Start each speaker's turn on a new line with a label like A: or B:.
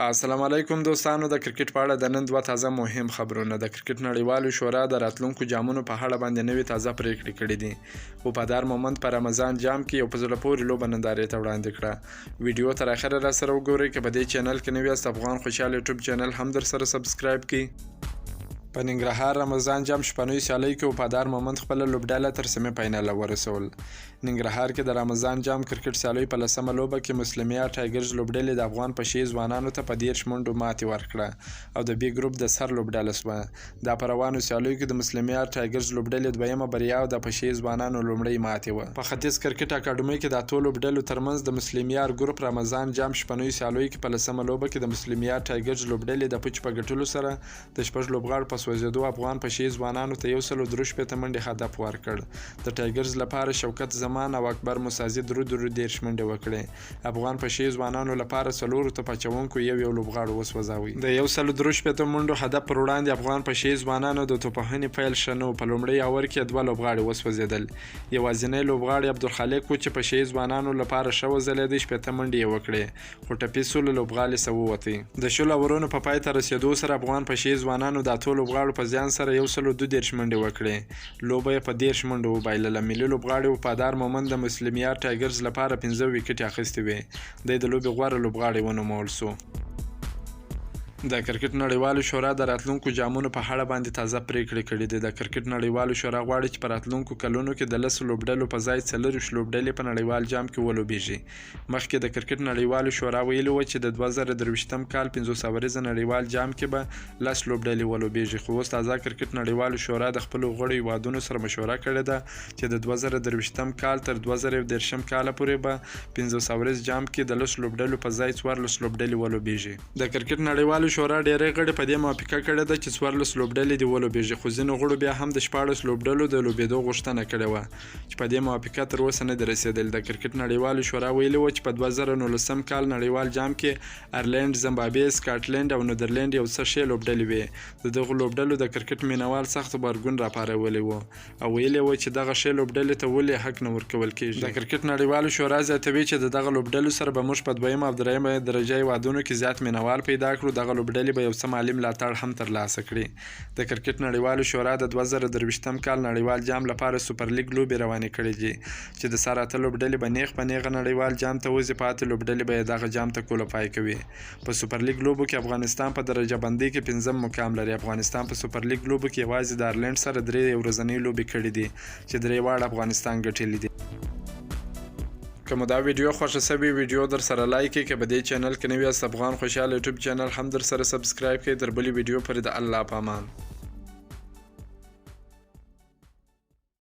A: السلام علیکم دوستانو. د کرکټ په اړه د نن دوه تازه مهم خبرونه. د کرکټ نړیوالو شورا د راتلونکو جامونو په اړه باندې نوې تازه پریکړې کړې دي. وفادار مومند په رمضان جام کې یو په زړه پورې لوبه نندارې ته وړاندې کړه. ویډیو تر اخره را سره وګورئ. که په دې چینل کې نوی یاست، افغان خوشحال یوټیوب چینل هم در سره سبسکرایب کړئ. په ننګرهار رمضان جام شپنوي سیالۍ کې وفادار مومند خپله لوبډله تر سیمې فایناله ورسول. ننګرهار کې د رمضان جام کرکټ سیالۍ په 10مه لوبه کې مسلمیا ټایګرز لوبډلې د افغان پشي ځوانانو ته په 13 منډو ماتې ورکړه او د بي ګروپ د سر لوبډله شوه. دا په روانو سیالیو کې د مسلمیا ټایګرز لوبډلې دویمه بریا او د پشي ځوانانو لومړۍ ماتې وه. په ختیځ کرکټ اکاډمۍ کې د اتو لوبډلو ترمنځ د مسلمیا ګروپ رمضان جام شپنوي سیالیو کې په 10مه لوبه کې د مسلمیا ټایګرز لوبډلې د پچ په ګټلو سره د شپږ لوبغاړو په سوځېدو افغان پشي ځوانانو ته 163 منډې هدف ورکړ. د ټایګرز لپاره شوکت زمان او اکبر مسازي درو 13 منډې وکړې. افغان پشي ځوانانو لپاره څلورو ته پچونکو یو لوبغاړو وسوځاوه. د 163 منډو هدف پر وړاندې افغان پشي ځوانانو د توپخنې پیل شنو. په لومړي اور کې دوه لوبغاړي وسوځیدل. یوازینی لوبغاړی عبدالخالق و چې پشي ځوانانو لپاره ښه وځلېدی، 80 منډې یې وکړې، خو ټپي سول لوبغاړي سه ووتی. د شلو اورونو په پای ته رسېدو سره افغان پشي ځوانانو د اتو لوبغاړو په زیان سره 132 منډې وکړې. لوبه یې په 13 منډو وبایلله. ملي لوبغاړي وفادار مومند د مسلمیا ټایګرز لپاره 15 ویکټې اخیستې وې. دی د لوبې غوره لوبغاړی ونومول سو. د کرکټ نړیوالو شورا د راتلونکو جامونو په اړه باندې تازه پریکړې کړې دي. د کرکټ نړیوالو شورا غواړي چې په راتلونکو کلونو کې د 10 لوبډلو په ځای 40 لوبډلې په نړیوال جام کې ولوبېږي. مخکې د کرکټ نړیوالو شورا ویلي و چې د 2023م کال 500 ورځې نړیوال جام کې به 10 لوبډلې ولوبېږي، خو اوس تازه کرکټ نړیوالو شورا د خپلو غړو هیوادونو سره مشوره کړې ده چې د 2023م کال تر 2030 کال پورې به 500 ورځ جام کې د 10 لوبډلو په ځای 14 لوبډلې ولوبېږي. د کرکټ نړیوالو شورا ډېری غړي په دې موافقه کړې ده چې 14 لوبډلې دې ولوبېږي، خو ځینو غړو بیا هم د 14 لوبډلو د لوبېدو غوښتنه کړې وه چې په دې موافقه تر اوسه نه ده رسېدلې. د کرکټ نړیوالو شورا ویلي و چې په 2019 کال نړیوال جام کې آیرلینډ، زمبابوې، سکاټلینډ او نیدرلینډ یو څه ښې لوبډلې وې. د دغو لوبډلو د کرکټ مینوال سخت غبرګون راپارولی و او ویلي و چې دغه ښې لوبډلې ته ولې حق نه ورکول کېږي. د کرکټ نړیوالو شورا زیاتوي چې د دغه لوبډلو سره به موږ په دویمه او درېیمه درجه هیوادونو کې زیات مینوال پیدا کړو. دغه لوبډلې به یو څه مالي ملاتړ هم ترلاسه کړي. د کرکټ نړیوالو شورا د 2023م کال نړیوال جام لپاره سوپر لیګ لوبې روانې کړې دي چې د سر اته لوبډلې به نیغ په نیغه نړیوال جام ته وځي، پاتې لوبډلې به یې دغه جام ته کوالیفای کوي. په سوپر لیګ لوبو کې افغانستان په درجه بندۍ کې 5م مقام لري. افغانستان په سوپر لیګ لوبو کې یوازې د آیرلینډ سره 3 ورځنۍ لوبې کړې دي چې 3 واړه افغانستان ګټلې دي. که مو دا ویډیو خوښه شوې، ویډیو در سره لایک کړئ. که په دې چینل کې نوی یاست، افغان خوشحال یوټیوب چینل هم در سره سبسکرایب کړئ. تر بلې ویډیو پورې د الله په امان.